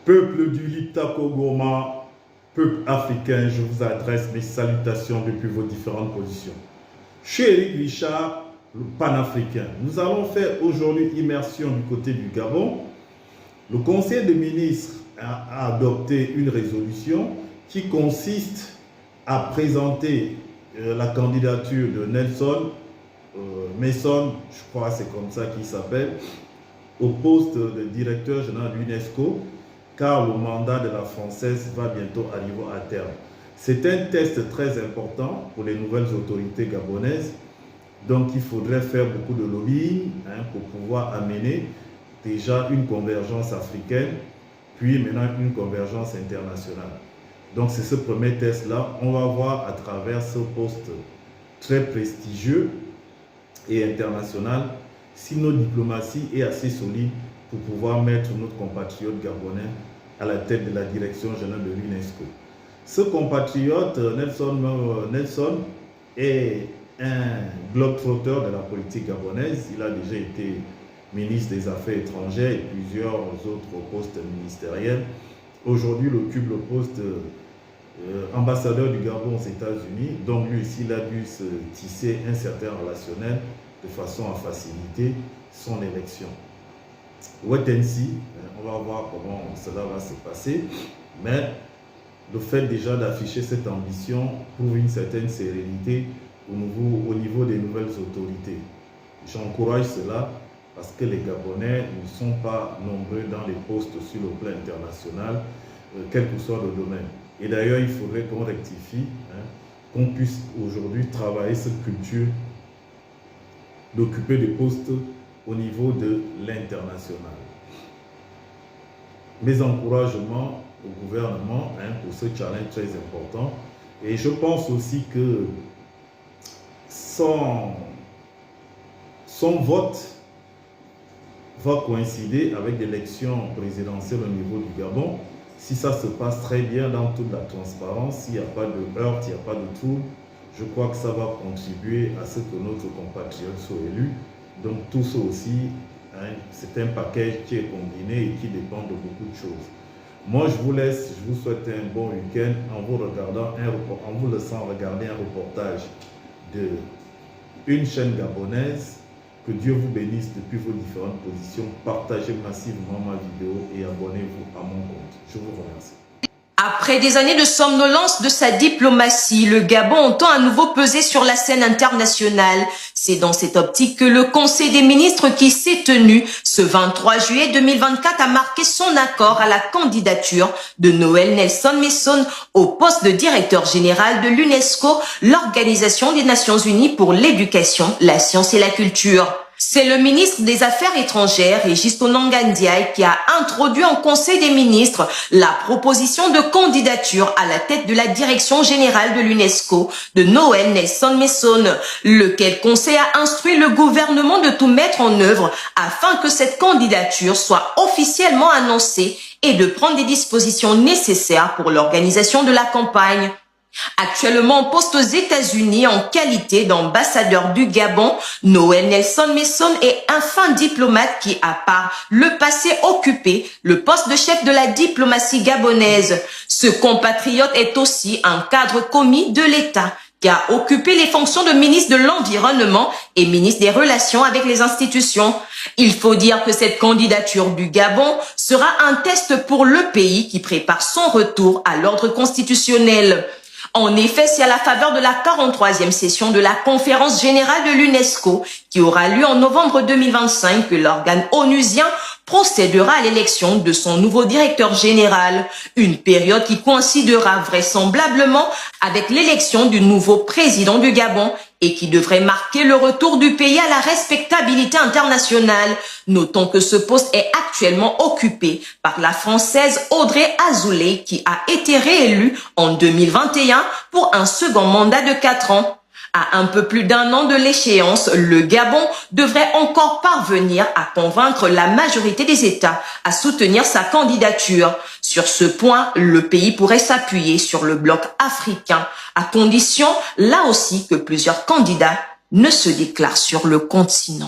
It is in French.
Peuple du Liptako Goma, peuple africain, je vous adresse mes salutations depuis vos différentes positions. Je suis Éric Richard, le panafricain. Nous allons faire aujourd'hui immersion du côté du Gabon. Le Conseil des ministres a adopté une résolution qui consiste à présenter la candidature de Nelson Mason, je crois que c'est comme ça qu'il s'appelle, au poste de directeur général de l'UNESCO, car le mandat de la française va bientôt arriver à terme. C'est un test très important pour les nouvelles autorités gabonaises, donc il faudrait faire beaucoup de lobbying pour pouvoir amener déjà une convergence africaine, puis maintenant une convergence internationale. Donc c'est ce premier test-là, on va voir à travers ce poste très prestigieux et international si notre diplomatie est assez solide pour pouvoir mettre notre compatriote gabonais à la tête de la direction générale de l'UNESCO. Ce compatriote, Nelson, est un globe-trotteur de la politique gabonaise. Il a déjà été ministre des Affaires étrangères et plusieurs autres postes ministériels. Aujourd'hui, il occupe le poste ambassadeur du Gabon aux États-Unis. Donc lui aussi, il a dû se tisser un certain relationnel de façon à faciliter son élection. Wait and see, on va voir comment cela va se passer, mais le fait déjà d'afficher cette ambition prouve une certaine sérénité au niveau des nouvelles autorités. J'encourage cela parce que les Gabonais ne sont pas nombreux dans les postes sur le plan international, quel que soit le domaine. Et d'ailleurs, il faudrait qu'on rectifie, qu'on puisse aujourd'hui travailler cette culture d'occuper des postes au niveau de l'international. Mes encouragements au gouvernement pour ce challenge très important. Et je pense aussi que son vote va coïncider avec l'élection présidentielle au niveau du Gabon. Si ça se passe très bien dans toute la transparence, s'il n'y a pas de heurts, il n'y a pas de trouble, je crois que ça va contribuer à ce que notre compatriote soit élu. Donc tout ça aussi, c'est un package qui est combiné et qui dépend de beaucoup de choses. Moi, je vous laisse, je vous souhaite un bon week-end en vous laissant regarder un reportage de une chaîne gabonaise. Que Dieu vous bénisse depuis vos différentes positions. Partagez massivement ma vidéo et abonnez-vous à mon compte. Je vous remercie. Après des années de somnolence de sa diplomatie, le Gabon entend à nouveau peser sur la scène internationale. C'est dans cette optique que le Conseil des ministres qui s'est tenu ce 23 juillet 2024 a marqué son accord à la candidature de Noël Nelson Mason au poste de directeur général de l'UNESCO, l'Organisation des Nations Unies pour l'éducation, la science et la culture. C'est le ministre des Affaires étrangères, Régis Onanga Ndiaye, qui a introduit en Conseil des ministres la proposition de candidature à la tête de la direction générale de l'UNESCO de Noël Nelson Mason, lequel conseil a instruit le gouvernement de tout mettre en œuvre afin que cette candidature soit officiellement annoncée et de prendre des dispositions nécessaires pour l'organisation de la campagne. Actuellement en poste aux États-Unis en qualité d'ambassadeur du Gabon, Noël Nelson Mason est un fin diplomate qui a par le passé occupé le poste de chef de la diplomatie gabonaise. Ce compatriote est aussi un cadre commis de l'État qui a occupé les fonctions de ministre de l'Environnement et ministre des Relations avec les institutions. Il faut dire que cette candidature du Gabon sera un test pour le pays qui prépare son retour à l'ordre constitutionnel. En effet, c'est à la faveur de la 43e session de la Conférence générale de l'UNESCO qui aura lieu en novembre 2025 que l'organe onusien procédera à l'élection de son nouveau directeur général, une période qui coïncidera vraisemblablement avec l'élection du nouveau président du Gabon et qui devrait marquer le retour du pays à la respectabilité internationale. Notons que ce poste est actuellement occupé par la Française Audrey Azoulay qui a été réélue en 2021 pour un second mandat de 4 ans. À un peu plus d'un an de l'échéance, le Gabon devrait encore parvenir à convaincre la majorité des États à soutenir sa candidature. Sur ce point, le pays pourrait s'appuyer sur le bloc africain, à condition, là aussi, que plusieurs candidats ne se déclarent sur le continent.